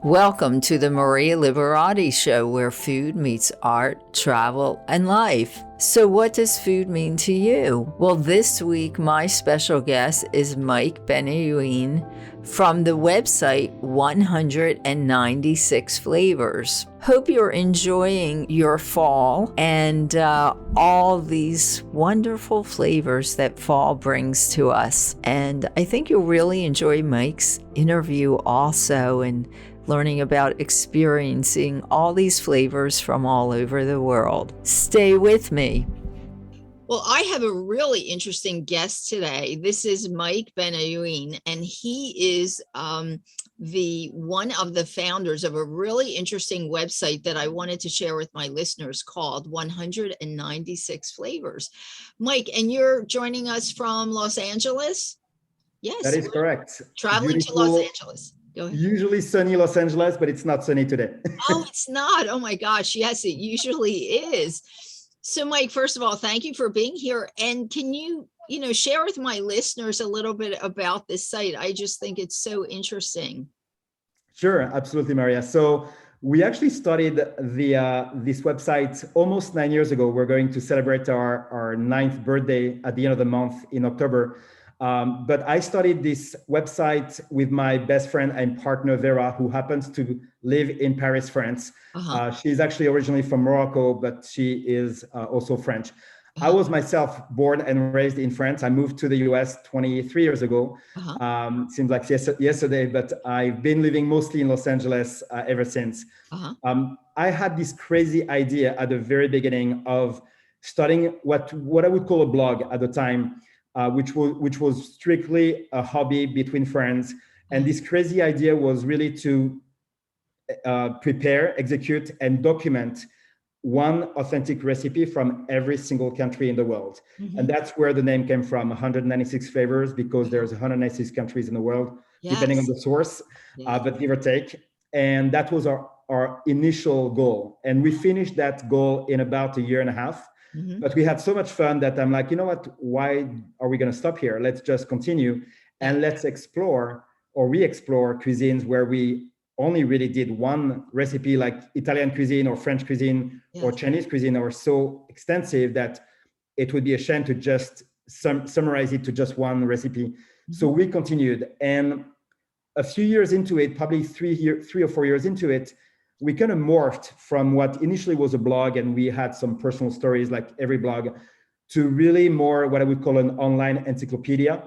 Welcome to the Maria Liberati Show, where food meets art, travel, and life. So what does food mean to you? Well, this week, my special guest is Mike Benayoun from the website 196 Flavors. Hope you're enjoying your fall and all these wonderful flavors that fall brings to us. And I think you'll really enjoy Mike's interview also, and learning about experiencing all these flavors from all over the world. Stay with me. Well, I have a really interesting guest today. This is Mike Benayoun, and he is the one of the founders of a really interesting website that I wanted to share with my listeners called 196 Flavors. Mike, and you're joining us from Los Angeles? Yes. That is correct. Traveling Beautiful. To Los Angeles. Usually sunny Los Angeles, but it's not sunny today. Oh, it's not. Oh my gosh. Yes, it usually is. So Mike, first of all, thank you for being here. And can you share with my listeners a little bit about this site? I just think it's so interesting. Sure, absolutely, Maria. So we actually started this website almost 9 years ago. We're going to celebrate our 9th birthday at the end of the month in October. But I started this website with my best friend and partner, Vera, who happens to live in Paris, France. She's actually originally from Morocco, but she is also French. I was myself born and raised in France. I moved to the US 23 years ago. Seems like yesterday, but I've been living mostly in Los Angeles ever since. I had this crazy idea at the very beginning of starting what I would call a blog at the time. Which was strictly a hobby between friends. And this crazy idea was really to prepare, execute, and document one authentic recipe from every single country in the world. And that's where the name came from, 196 flavors, because there's 196 countries in the world, depending on the source, but give or take. And that was our initial goal. And we finished that goal in about a year and a half. But we had so much fun that I'm like, you know what, why are we going to stop here? Let's just continue and let's explore or re-explore cuisines where we only really did one recipe, like Italian cuisine or French cuisine or Chinese cuisine, are so extensive that it would be a shame to just summarize it to just one recipe. So we continued, and a few years into it, probably 3 or 4 years into it, we kind of morphed from what initially was a blog, and we had some personal stories like every blog, to really more what I would call an online encyclopedia,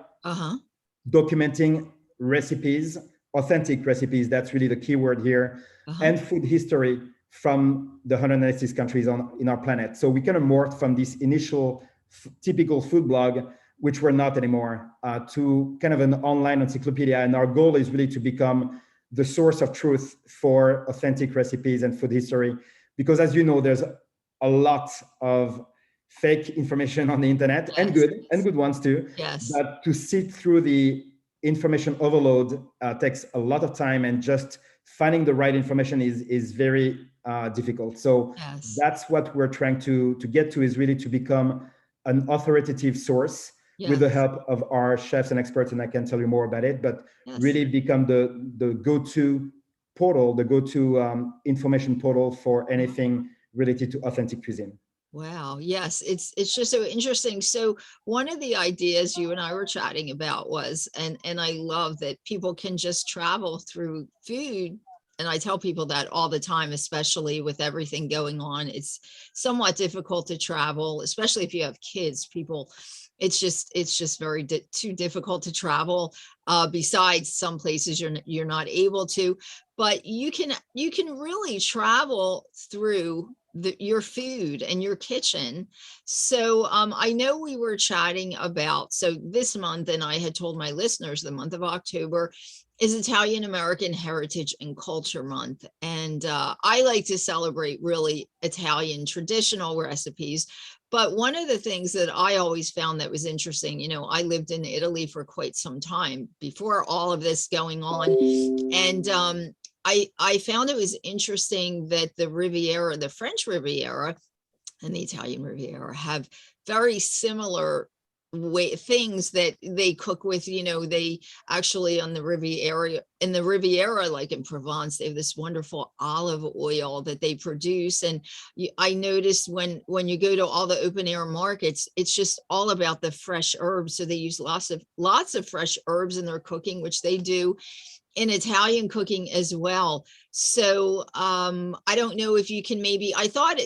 documenting recipes, authentic recipes. That's really the key word here, and food history from the 196 countries in our planet. So we kind of morphed from this initial typical food blog, which we're not anymore, to kind of an online encyclopedia. And our goal is really to become the source of truth for authentic recipes and food history. Because as you know, there's a lot of fake information on the internet, and good ones too. But to sit through the information overload takes a lot of time, and just finding the right information is very difficult. So that's what we're trying to get to, is really to become an authoritative source with the help of our chefs and experts, and I can tell you more about it, but really become the go-to portal, the go-to information portal for anything related to authentic cuisine. Wow. Yes. It's just so interesting. So one of the ideas you and I were chatting about was, and I love that people can just travel through food. And I tell people that all the time, especially with everything going on. It's somewhat difficult to travel, especially if you have kids. It's just very too difficult to travel. Besides some places you're not able to, but you can really travel through your food and your kitchen. So I know we were chatting about, so this month, and I had told my listeners the month of October is Italian American Heritage and Culture Month. And I like to celebrate really Italian traditional recipes. But one of the things that I always found that was interesting, I lived in Italy for quite some time before all of this going on. And I found it was interesting that the Riviera, the French Riviera and the Italian Riviera have very similar way things that they cook with. They actually on the Riviera, like in Provence, they have this wonderful olive oil that they produce. And I noticed when you go to all the open air markets, it's just all about the fresh herbs. So they use lots of fresh herbs in their cooking, which they do in Italian cooking as well. So I don't know if you can maybe, I thought,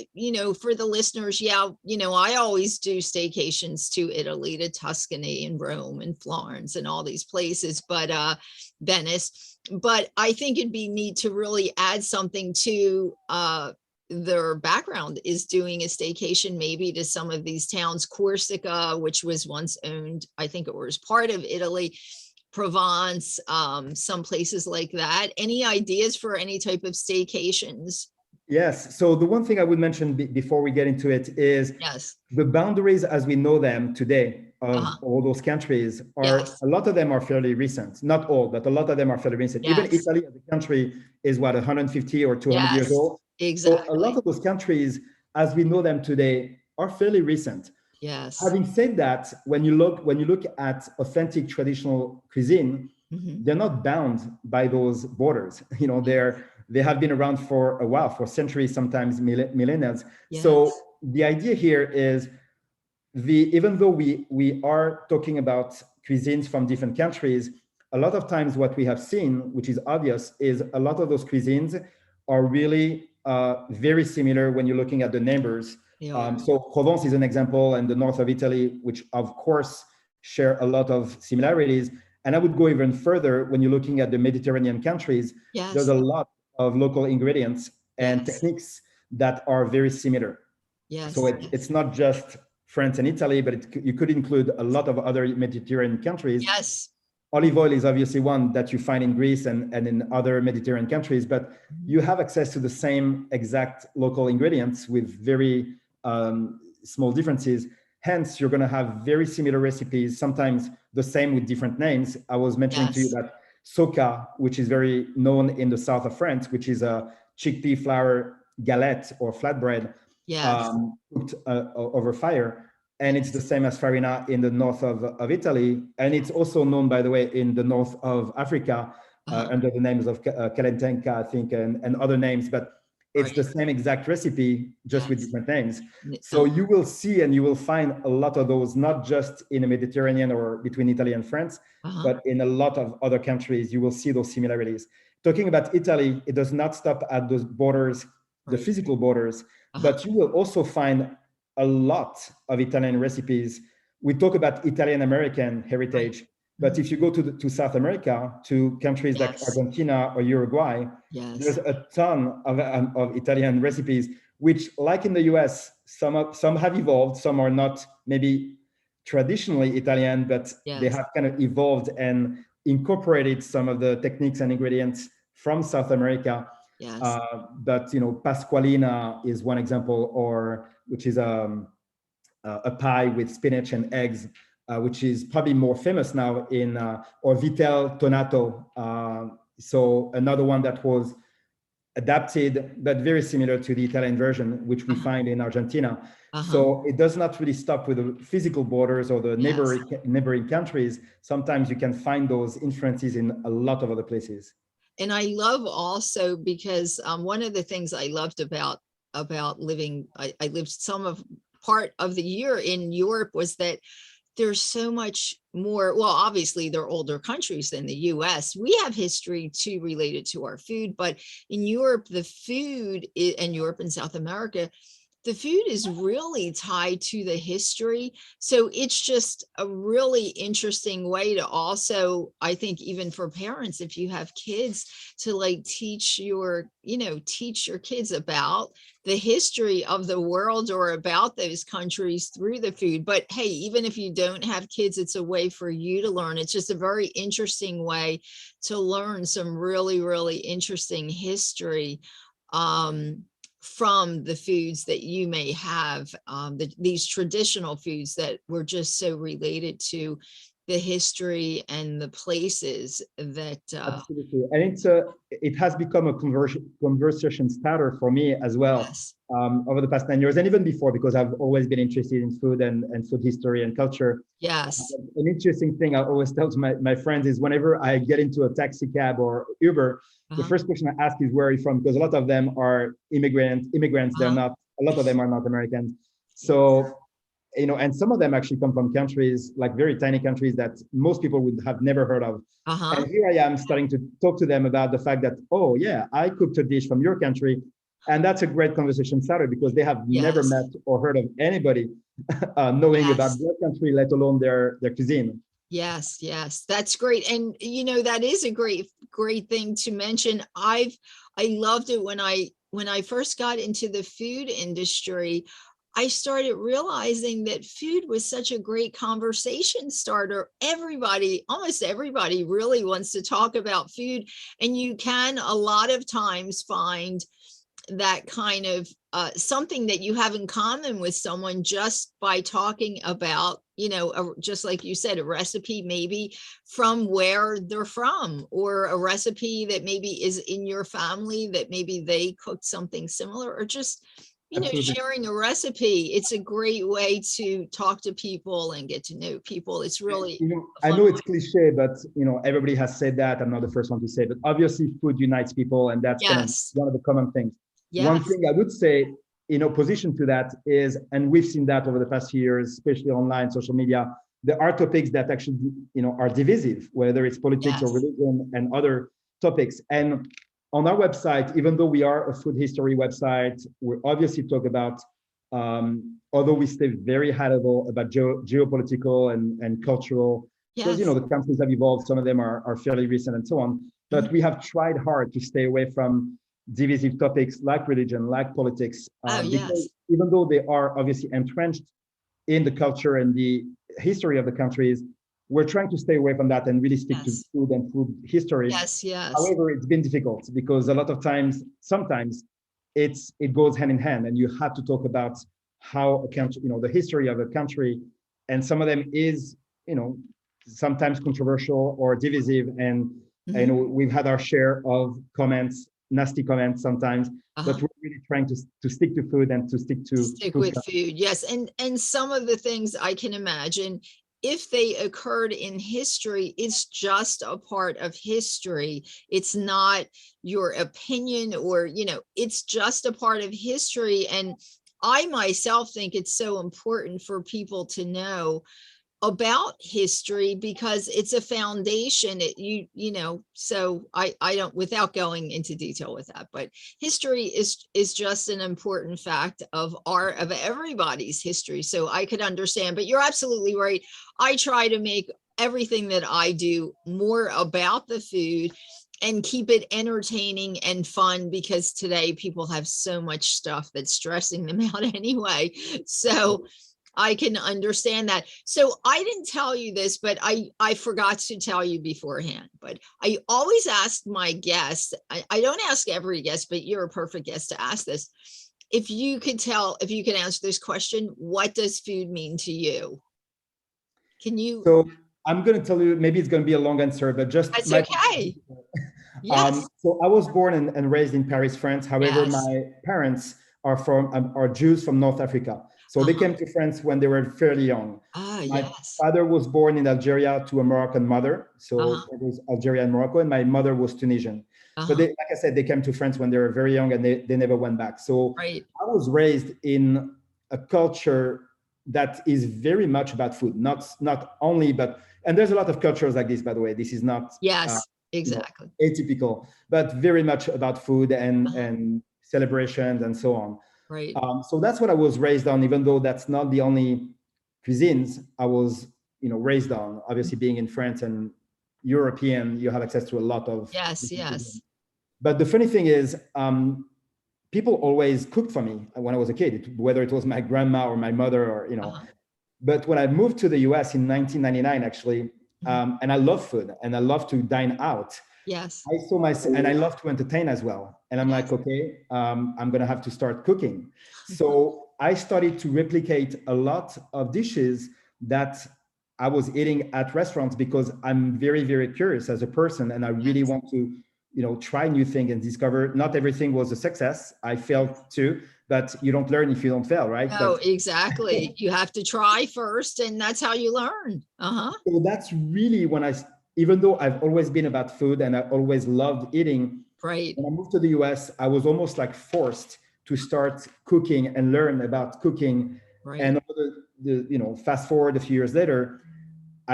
for the listeners, yeah, I always do staycations to Italy, to Tuscany and Rome and Florence and all these places, but Venice. But I think it'd be neat to really add something to their background, is doing a staycation maybe to some of these towns. Corsica, which was once owned, I think it was part of Italy, Provence, some places like that. Any ideas for any type of staycations? Yes. So the one thing I would mention before we get into it is Yes. the boundaries as we know them today of Uh-huh. all those countries are, Yes. a lot of them are fairly recent. Not all, but a lot of them are fairly recent. Even Yes. Italy as a country is what, 150 or 200 years Yes. old. So a lot Exactly. of those countries as we know them today are fairly recent. Yes. Having said that, when you look at authentic traditional cuisine, Mhm. they're not bound by those borders. They have been around for a while, for centuries, sometimes millennia. So Yes. the idea here is, even though we are talking about cuisines from different countries, a lot of times what we have seen, which is obvious, is a lot of those cuisines are really very similar when you're looking at the neighbors. They are. So Provence is an example, and the north of Italy, which of course share a lot of similarities. And I would go even further when you're looking at the Mediterranean countries. There's Yes. a lot of local ingredients and Yes. techniques that are very similar. So Yes. it's not just France and Italy, but you could include a lot of other Mediterranean countries. Yes. Olive oil is obviously one that you find in Greece and in other Mediterranean countries, but Mhm. you have access to the same exact local ingredients with very small differences. Hence, you're going to have very similar recipes, sometimes the same with different names. I was mentioning to you Yes. that soca, which is very known in the south of France, which is a chickpea flour galette or flatbread Yes. cooked over fire. And it's the Yes. same as farina in the north of Italy. And it's also known, by the way, in the north of Africa Uh-huh. under the names of kalentenka, I think, and other names. But it's Right. the same exact recipe, just with Yes. different names. So Uh-huh. you will see and you will find a lot of those, not just in the Mediterranean or between Italy and France, Uh-huh. but in a lot of other countries, you will see those similarities. Talking about Italy, it does not stop at those borders, the Right. physical borders, Uh-huh. but you will also find a lot of Italian recipes. We talk about Italian American Right. heritage, but Mhm. if you go to South America, to countries like Yes. Argentina or Uruguay, there's Yes. a ton of Italian recipes, which, like in the US, some have evolved, some are not maybe traditionally Italian, but they Yes. have kind of evolved and incorporated some of the techniques and ingredients from South America. Yes. But Pasqualina is one example, or which is a pie with spinach and eggs, which is probably more famous now or vitel tonato. So another one that was adapted, but very similar to the Italian version, which we Uh-huh. find in Argentina. Uh-huh. So it does not really stop with the physical borders or the Yes. neighboring countries. Sometimes you can find those influences in a lot of other places. And I love also because one of the things I loved about living, I lived some of part of the year in Europe, was that there's so much more. Well, obviously they're older countries than the US. We have history too related to our food, but in Europe, the food and Europe and South America, the food is really tied to the history. So it's just a really interesting way to also, I think, even for parents, if you have kids, to like teach your kids about the history of the world or about those countries through the food. But hey, even if you don't have kids, it's a way for you to learn. It's just a very interesting way to learn some really, really interesting history. From the foods that you may have, these traditional foods that we're just so related to the history and the places that, Absolutely. And it has become a conversation starter for me as well, yes, over the past 9 years, and even before, because I've always been interested in food and food history and culture. yes, An interesting thing I always tell to my friends is whenever I get into a taxi cab or Uber, the uh-huh, first question I ask is where are you from? Because a lot of them are immigrants. They're uh-huh, not, a lot of them are not Americans. yes, So, and some of them actually come from countries, like very tiny countries that most people would have never heard of. uh-huh, And here I am starting to talk to them about the fact that, oh yeah, I cooked a dish from your country. And that's a great conversation starter because they have never met yes, or heard of anybody knowing about yes. their country, let alone their cuisine. Yes, yes, that's great. And that is a great thing to mention. I loved it when I first got into the food industry. I started realizing that food was such a great conversation starter. Everybody, almost everybody really wants to talk about food. And you can a lot of times find that kind of something that you have in common with someone just by talking about, just like you said, a recipe maybe from where they're from, or a recipe that maybe is in your family that maybe they cooked something similar, or just, Absolutely. sharing a recipe. It's a great way to talk to people and get to know people. It's really a I fun know way. it's cliche, but everybody has said that. I'm not the first one to say, but obviously food unites people, and that's kind of Yes, one of the common things. One yes, thing I would say in opposition to that is, and we've seen that over the past few years, especially online, social media, there are topics that actually, are divisive, whether it's politics or yes, religion and other topics. And on our website, even though we are a food history website, we obviously talk about, although we stay very high level about geopolitical and cultural, because yes. the countries have evolved, some of them are fairly recent and so on. Mhm. But we have tried hard to stay away from divisive topics like religion, like politics, Oh, because yes, even though they are obviously entrenched in the culture and the history of the countries, we're trying to stay away from that and really stick to yes, food and food history. yes, yes. However, it's been difficult because a lot of times, sometimes it goes hand in hand, and you have to talk about how a country, the history of a country, and some of them is, you know, sometimes controversial or divisive, and Mhm. we've had our share of comments, nasty comments sometimes, but Uh-huh. we're really trying to stick to food and to stick to Stick food. with food, yes, and some of the things I can imagine, if they occurred in history, it's just a part of history. It's not your opinion, or, it's just a part of history. And I myself think it's so important for people to know about history, because it's a foundation. So I don't, without going into detail with that, but history is just an important fact of everybody's history, so I could understand. But you're absolutely right. I try to make everything that I do more about the food and keep it entertaining and fun, because today people have so much stuff that's stressing them out anyway. So I can understand that. So I didn't tell you this, but I forgot to tell you beforehand. But I always ask my guests, I don't ask every guest, but you're a perfect guest to ask this. If you could answer this question, what does food mean to you? Can you? So I'm going to tell you, maybe it's going to be a long answer, but just That's my. okay. Yes. So I was born and raised in Paris, France. However, Yes. my parents are Jews from North Africa. So they Uh-huh. came to France when they were fairly young. Ah, My yes. father was born in Algeria to a Moroccan mother. Uh-huh. So it was Algeria and Morocco, and my mother was Tunisian. But Uh-huh. they, like I said, they came to France when they were very young, and they never went back. So Right. I was raised in a culture that is very much about food, not only, but, and there's a lot of cultures like this, by the way. This is not uh, Yes, you know exactly. atypical, but very much about food and Uh-huh. celebrations and so on. Right. So that's what I was raised on, even though that's not the only cuisines I was raised on. Obviously, being in France and European, you have access to a lot of Yes, different cuisines. yes. But the funny thing is, people always cooked for me when I was a kid, whether it was my grandma or my mother or. Uh-huh. But when I moved to the US in 1999, actually, Mhm. and I love food and I love to dine out, Yes. I saw myself, and I love to entertain as well. And I'm like, Yes. okay, I'm gonna have to start cooking. So I started to replicate a lot of dishes that I was eating at restaurants because I'm very, very curious as a person, and I really want to, try new things and discover. Not everything was a success. I failed too, but you don't learn if you don't fail, right? No, But exactly. You have to try first, and that's how you learn. Uh-huh. so that's really when even though I've always been about food and I always loved eating, Right. when I moved to the US, I was almost like forced to start cooking and learn about cooking. Right. And over fast forward a few years later,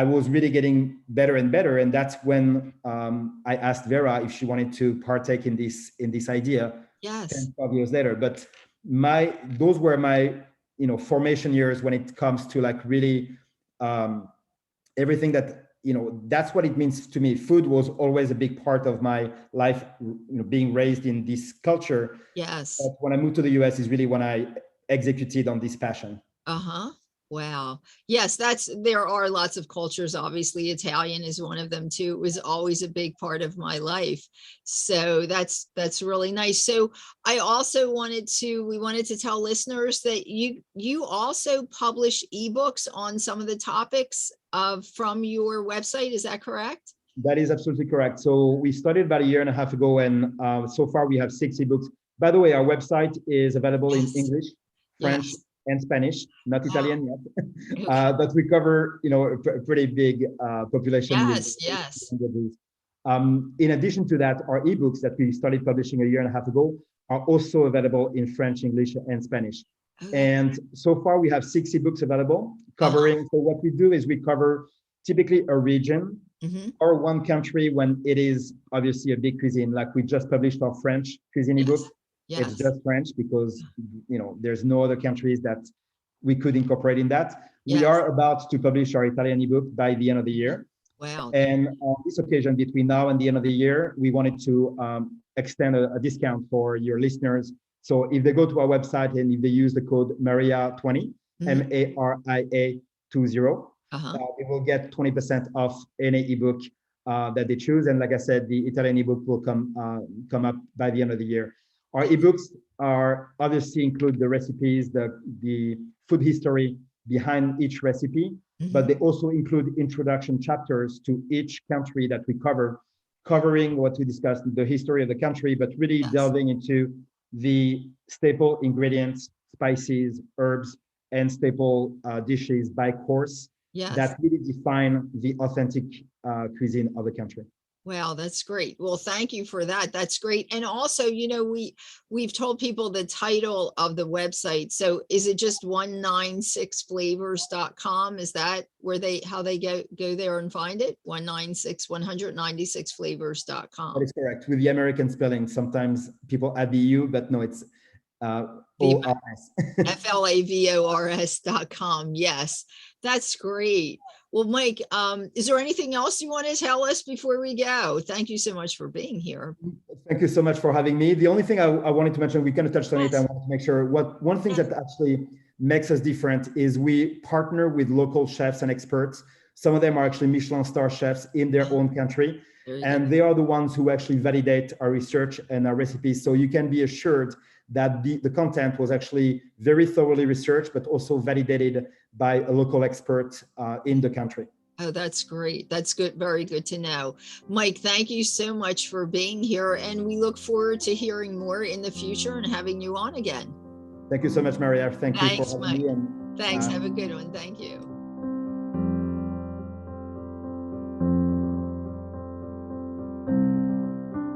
I was really getting better and better. And that's when I asked Vera if she wanted to partake in this idea Yes. 10, 12 years later. But those were my, formation years when it comes to like really everything that, that's what it means to me. Food was always a big part of my life, being raised in this culture. Yes. But when I moved to the US is really when I executed on this passion. Uh-huh. Wow. Yes, there are lots of cultures. Obviously, Italian is one of them too. It was always a big part of my life. So that's really nice. So we wanted to tell listeners that you also publish ebooks on some of the topics from your website. Is that correct? That is absolutely correct. So we started about a year and a half ago, and so far we have 6 ebooks. By the way, our website is available in Yes. English, French, Yes. and Spanish, not Wow. Italian yet. Okay. But we cover, a pretty big population with Yes. Yes. languages. In addition to that, our ebooks that we started publishing a year and a half ago are also available in French, English, and Spanish. Okay. And so far we have 6 ebooks available Uh-huh. covering. So what we do is we cover typically a region Mm-hmm. or one country when it is obviously a big cuisine. Like we just published our French cuisine ebook. Yes. It's Yes. just French because there's no other countries that we could incorporate in that. We Yes. are about to publish our Italian ebook by the end of the year. Wow. And on this occasion, between now and the end of the year, we wanted to extend a discount for your listeners. So if they go to our website and if they use the code Maria20, Mm-hmm. MARIA20, Uh-huh. they will get 20% off any ebook that they choose. And like I said, the Italian ebook will come up by the end of the year. Our ebooks are obviously include the recipes, the food history behind each recipe, but they also include introduction chapters to each country that we cover, covering what we discussed, the history of the country, but really Yes. delving into the staple ingredients, spices, herbs, and staple dishes by course Yes. that really define the authentic cuisine of the country. Wow, that's great. Well, thank you for that. That's great. And also, we've told people the title of the website. So is it just 196flavors.com? Is that how they go there and find it? 196flavors.com. That is correct. With the American spelling, sometimes people add the U, but no, it's ORS. FLAVORS.com. Yes, that's great. Well, Mike, is there anything else you want to tell us before we go? Thank you so much for being here. Thank you so much for having me. The only thing I wanted to mention, we kind of touched on it. I Yes. wanted to make sure one thing that actually makes us different is we partner with local chefs and experts. Some of them are actually Michelin star chefs in their own country. And they are the ones who actually validate our research and our recipes. So you can be assured that the content was actually very thoroughly researched, but also validated by a local expert in the country. Oh, that's great. That's good. Very good to know. Mike, thank you so much for being here. And we look forward to hearing more in the future and having you on again. Thank you so much, Maria. Thank you for having Mike. me. And, thanks. Have a good one. Thank you.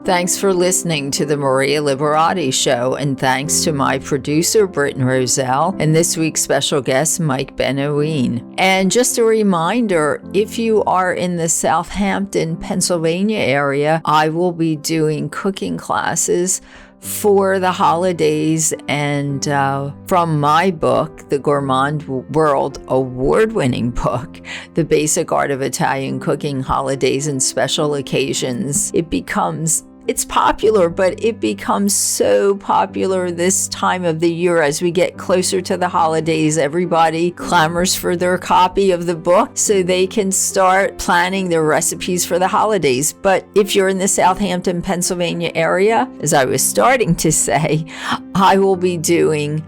Thanks for listening to the Maria Liberati Show, and thanks to my producer, Britton Roselle, and this week's special guest, Mike Benayoun. And just a reminder, if you are in the Southampton, Pennsylvania area, I will be doing cooking classes for the holidays, and from my book, the Gourmand World award-winning book, The Basic Art of Italian Cooking, Holidays and Special Occasions. It's popular, but it becomes so popular this time of the year as we get closer to the holidays. Everybody clamors for their copy of the book so they can start planning their recipes for the holidays. But if you're in the Southampton, Pennsylvania area, as I was starting to say, I will be doing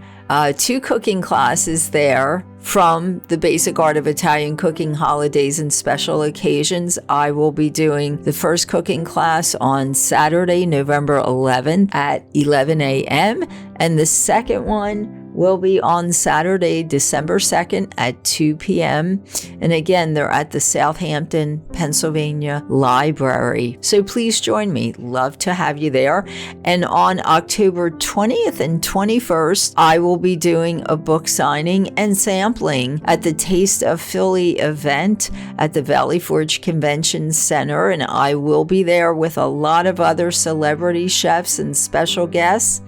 2 cooking classes there from the Basic Art of Italian Cooking Holidays and Special Occasions. I will be doing the first cooking class on Saturday, November 11th at 11 a.m. and the second one will be on Saturday, December 2nd at 2 p.m. And again, they're at the Southampton, Pennsylvania Library. So please join me. Love to have you there. And on October 20th and 21st, I will be doing a book signing and sampling at the Taste of Philly event at the Valley Forge Convention Center. And I will be there with a lot of other celebrity chefs and special guests.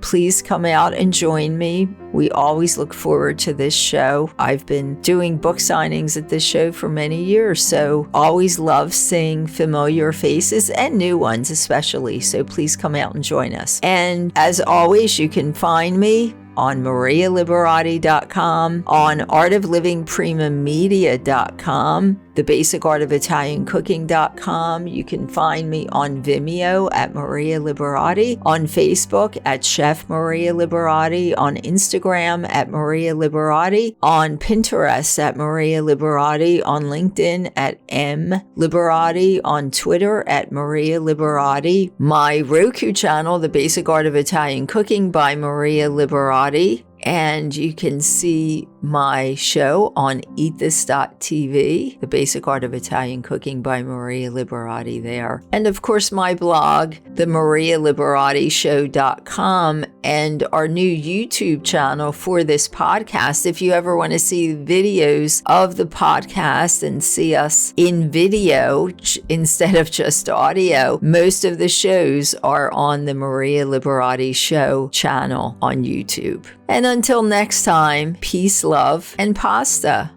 Please come out and join me. We always look forward to this show. I've been doing book signings at this show for many years, so always love seeing familiar faces and new ones especially. So please come out and join us. And as always, you can find me on marialiberati.com, on artoflivingprimamedia.com, thebasicartofitaliancooking.com. You can find me on Vimeo at Maria Liberati, on Facebook at Chef Maria Liberati, on Instagram at Maria Liberati, on Pinterest at Maria Liberati, on LinkedIn at M Liberati, on Twitter at Maria Liberati, my Roku channel, The Basic Art of Italian Cooking by Maria Liberati. And you can see my show on eatthis.tv, The Basic Art of Italian Cooking by Maria Liberati there. And of course, my blog, themarialiberatishow.com, and our new YouTube channel for this podcast. If you ever want to see videos of the podcast and see us in video instead of just audio, most of the shows are on the Maria Liberati Show channel on YouTube. And until next time, peace, love, and pasta.